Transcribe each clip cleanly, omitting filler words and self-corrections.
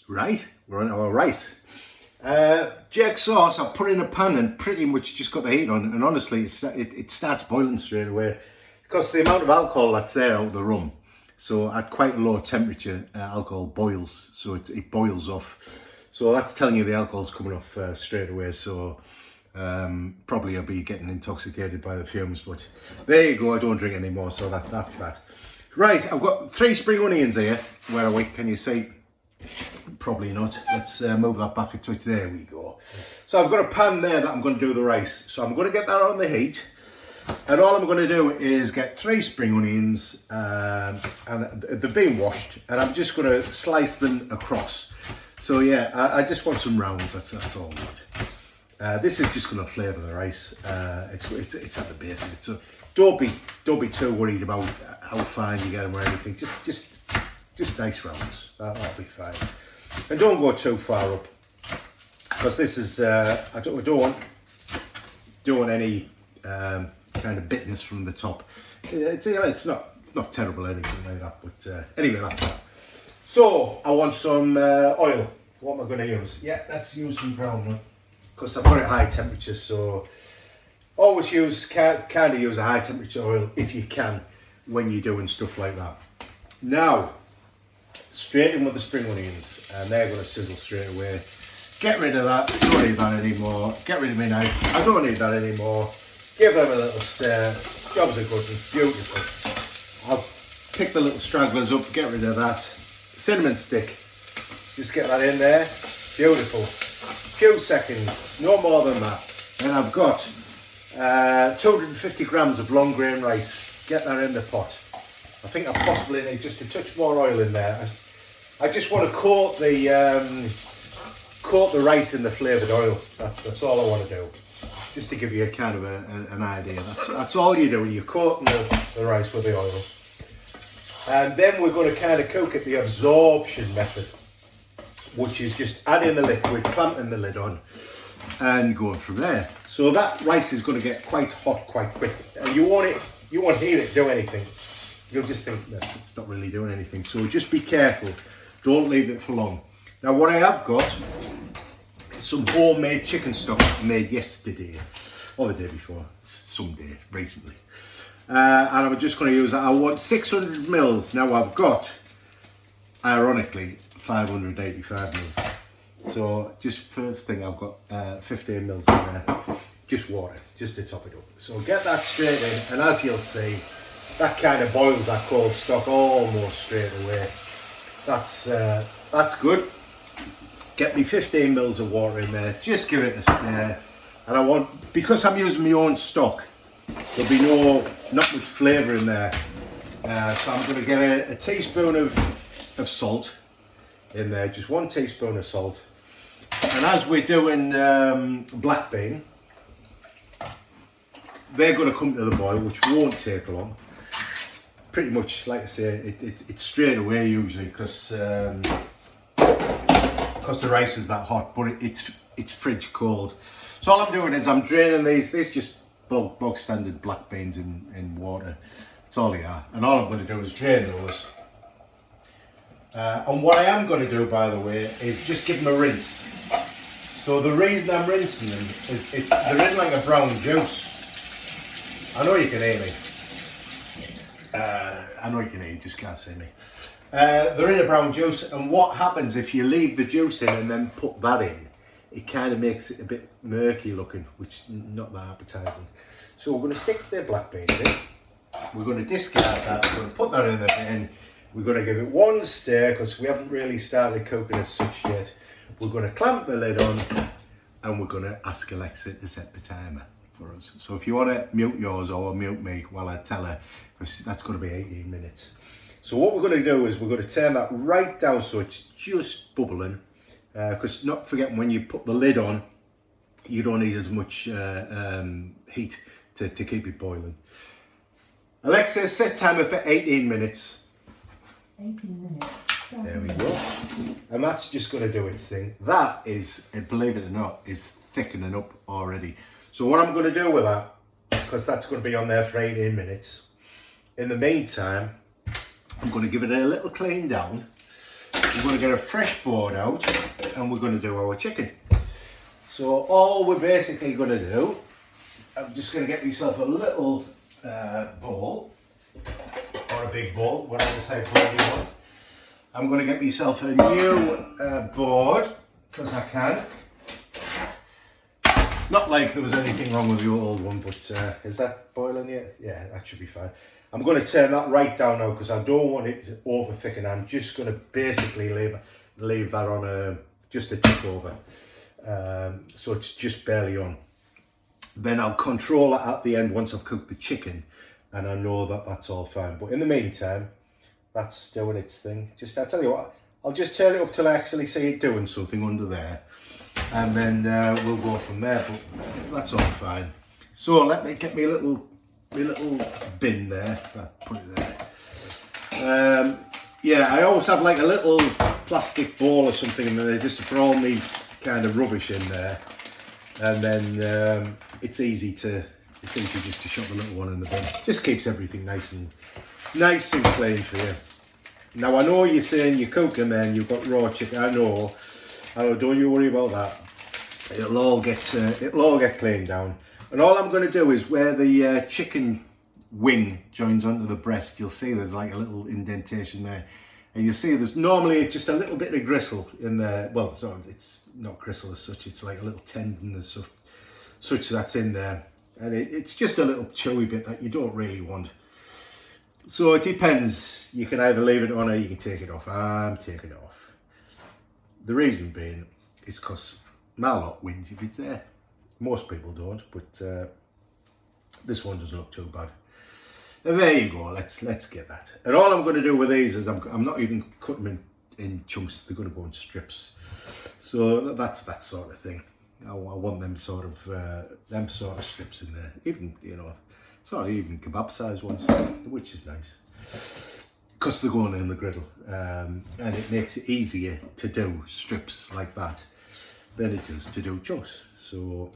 Right, we're on our rice. Jerk sauce, I've put in a pan and pretty much just got the heat on, and honestly it starts boiling straight away because the amount of alcohol that's there out of the rum. So at quite a low temperature, alcohol boils, so it boils off. So that's telling you the alcohol's coming off straight away. So probably I'll be getting intoxicated by the fumes, but there you go. I don't drink anymore, so that's that. Right, I've got 3 spring onions here. Where are we? Can you see? Probably not. Let's move that back a touch. There we go. So I've got a pan there that I'm going to do the rice. So I'm going to get that on the heat. And all I'm going to do is get 3 spring onions, and they've been washed, and I'm just going to slice them across. So yeah, I just want some rounds. That's all good. This is just going to flavour the rice. It's at the base of it. So don't be too worried about how fine you get them or anything. Just nice rounds. That'll be fine. And don't go too far up, because this is I don't want any kind of bitterness from the top. It's not terrible or anything like that. But anyway, that's that. So I want some oil. What am I going to use? Yeah, let's use some brown one, because I've got it at high temperature. So always kind of use a high temperature oil if you can when you're doing stuff like that. Now, straight in with the spring onions, and they're going to sizzle straight away. Get rid of that, don't need that anymore. Get rid of my knife, I don't need that anymore. Give them a little stir, jobs are good and beautiful. I'll pick the little stragglers up, get rid of that. Cinnamon stick, just get that in there, beautiful. Few seconds, no more than that. And I've got 250 grams of long grain rice, get that in the pot. I think I possibly need just a touch more oil in there. I just want to coat the rice in the flavoured oil. That's all I want to do. Just to give you a kind of an idea. That's all you're doing. You're coating the rice with the oil. And then we're going to kind of cook it the absorption method, which is just adding the liquid, clamping the lid on, and going from there. So that rice is going to get quite hot quite quick. And you won't hear it do anything. You'll just think that it's not really doing anything. So just be careful. Don't leave it for long. Now what I have got is some homemade chicken stock made yesterday, or the day before, some day, recently. And I'm just going to use that. I want 600 mils. Now I've got, ironically, 585 mils. So just first thing, I've got 15 mils in there. Just water, just to top it up. So get that straight in, and as you'll see, that kind of boils that cold stock almost straight away. That's good. Get me 15 mils of water in there. Just give it a stir. And I want, because I'm using my own stock, there'll be not much flavour in there. So I'm going to get a teaspoon of salt in there. Just 1 teaspoon of salt. And as we're doing black bean, they're going to come to the boil, which won't take long. Pretty much, like I say, it's straight away usually, because the rice is that hot, but it's fridge cold. So all I'm doing is I'm draining these just bog standard black beans in water. That's all they are. And all I'm going to do is drain those. And what I am going to do, by the way, is just give them a rinse. So the reason I'm rinsing them is they're in like a brown juice. I know you can hear me. I know you can hear, you just can't see me. They're in a brown juice, and what happens if you leave the juice in and then put that in, it kind of makes it a bit murky looking, which is not that appetising. So we're going to stick the black beans in, we're going to discard that, we're going to put that in the bin, we're going to give it 1 stir, because we haven't really started cooking as such yet. We're going to clamp the lid on, and we're going to ask Alexa to set the timer for us. So if you want to mute yours or mute me while I tell her, because that's going to be 18 minutes. So what we're going to do is we're going to turn that right down so it's just bubbling, because not forgetting, when you put the lid on, you don't need as much heat to keep it boiling. Alexa, set timer for 18 minutes. 18 minutes. There we go. And that's just going to do its thing. That is, believe it or not, is thickening up already. So what I'm going to do with that, because that's going to be on there for 18 minutes, in the meantime, I'm going to give it a little clean down. we're going to get a fresh board out and we're going to do our chicken. So all we're basically going to do, I'm just going to get myself a little bowl, or a big bowl, whatever type of bowl you want. I'm going to get myself a new board, because I can. Not like there was anything wrong with the old one, but is that boiling yet? Yeah, that should be fine. I'm going to turn that right down now because I don't want it to over thicken. I'm just going to basically leave that on just a tick over. So it's just barely on. Then I'll control it at the end once I've cooked the chicken and I know that that's all fine. But in the meantime, that's doing its thing. I'll tell you what, I'll just turn it up till I actually see it doing something under there. And then we'll go from there, but that's all fine. So let me get me little bin there. I'll put it there. Yeah, I always have like a little plastic bowl or something in there just for all me kind of rubbish in there, and then it's easy just to shove the little one in the bin. Just keeps everything nice and clean for you. Now I know you're saying you're cooking and you've got raw chicken. I know. Don't you worry about that. It'll all get cleaned down. And all I'm going to do is where the chicken wing joins onto the breast, you'll see there's like a little indentation there. And you'll see there's normally just a little bit of gristle in there. Well, it's not gristle as such, it's like a little tendon as such that's in there. And it's just a little chewy bit that you don't really want. So it depends. You can either leave it on or you can take it off. I'm taking it off. The reason being is because my lot wins if it's there. Most people don't, but this one doesn't look too bad. And there you go, let's get that. And all I'm going to do with these is I'm not even cutting them in chunks, they're going to go in strips. So that's that sort of thing. I want them sort of strips in there. Even, sort of even kebab size ones, which is nice. Because they're going in the griddle, and it makes it easier to do strips like that than it does to do chunks. So,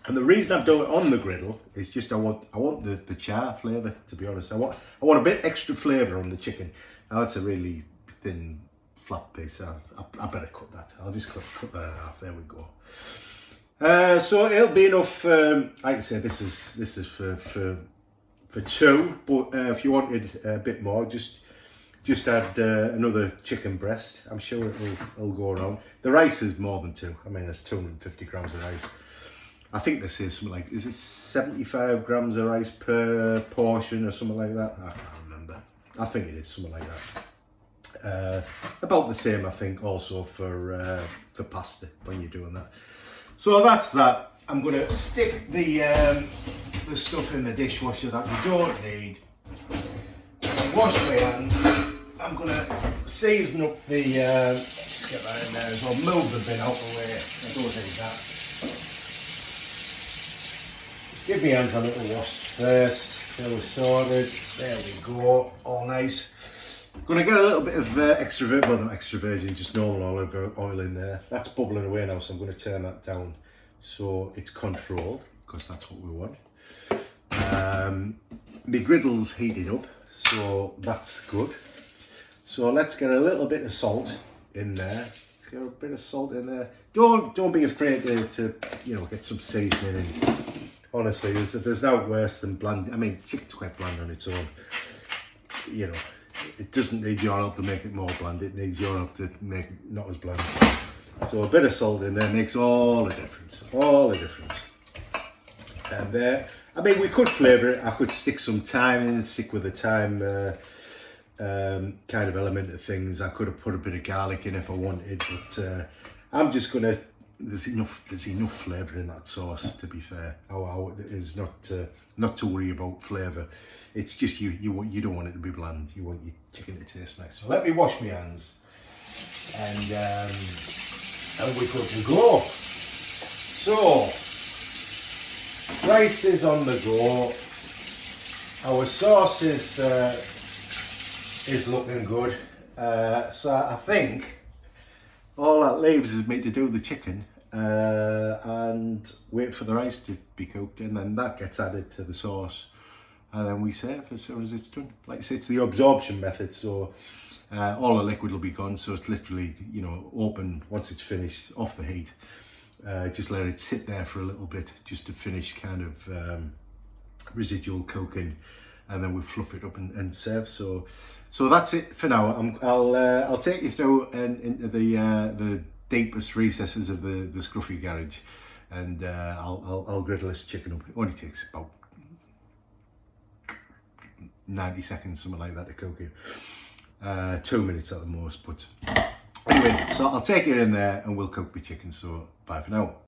and the reason I'm doing it on the griddle is just I want the char flavour. To be honest, I want a bit extra flavour on the chicken. Now that's a really thin, flat piece. I better cut that. I'll just cut that in half. There we go. So it'll be enough. Like I said, this is for two, but if you wanted a bit more, just add another chicken breast. I'm sure it'll go around. The rice is more than two. I mean, there's 250 grams of rice. I think this is something like, is it 75 grams of rice per portion or something like that? I can't remember. I think it is something like that. About the same, I think, also for pasta when you're doing that. So that's that. I'm going to stick the stuff in the dishwasher that we don't need. Wash my hands. I'm going to season up the, just get that in there as well, move the bin out of the way. I don't need that. Give my hands a little wash first. There we're sorted. There we go. All nice. Going to get a little bit of extra virgin, well not extra virgin, just normal olive oil in there. That's bubbling away now, so I'm going to turn that down so it's controlled, because that's what we want. My griddle's heated up, so that's good. So let's get a little bit of salt in there. Let's get a bit of salt in there. Don't be afraid to get some seasoning in. Honestly, there's no worse than bland. I mean, chicken's quite bland on its own. It doesn't need your help to make it more bland. It needs your help to make it not as bland. So a bit of salt in there makes all the difference. All the difference. And there, I mean, we could flavour it. I could stick some thyme in, stick with the thyme kind of element of things. I could have put a bit of garlic in if I wanted, but I'm just gonna. There's enough flavour in that sauce. To be fair, it's not to worry about flavour. It's just you don't want it to be bland. You want your chicken to taste nice. So let me wash my hands, and we're good to go. So rice is on the go. Our sauce is looking good. So I think all that leaves is me to do the chicken and wait for the rice to be cooked, and then that gets added to the sauce, and then we serve as soon as it's done. Like I say, it's the absorption method, so all the liquid will be gone, so it's literally, you know, open once it's finished, off the heat. Just let it sit there for a little bit just to finish kind of residual cooking, and then we'll fluff it up and serve. So that's it for now. I'll take you through and into the deepest recesses of the scruffy garage, and I'll griddle this chicken up. It only takes about 90 seconds, something like that, to cook it. 2 minutes at the most, but anyway, so I'll take it in there and we'll cook the chicken. So bye for now.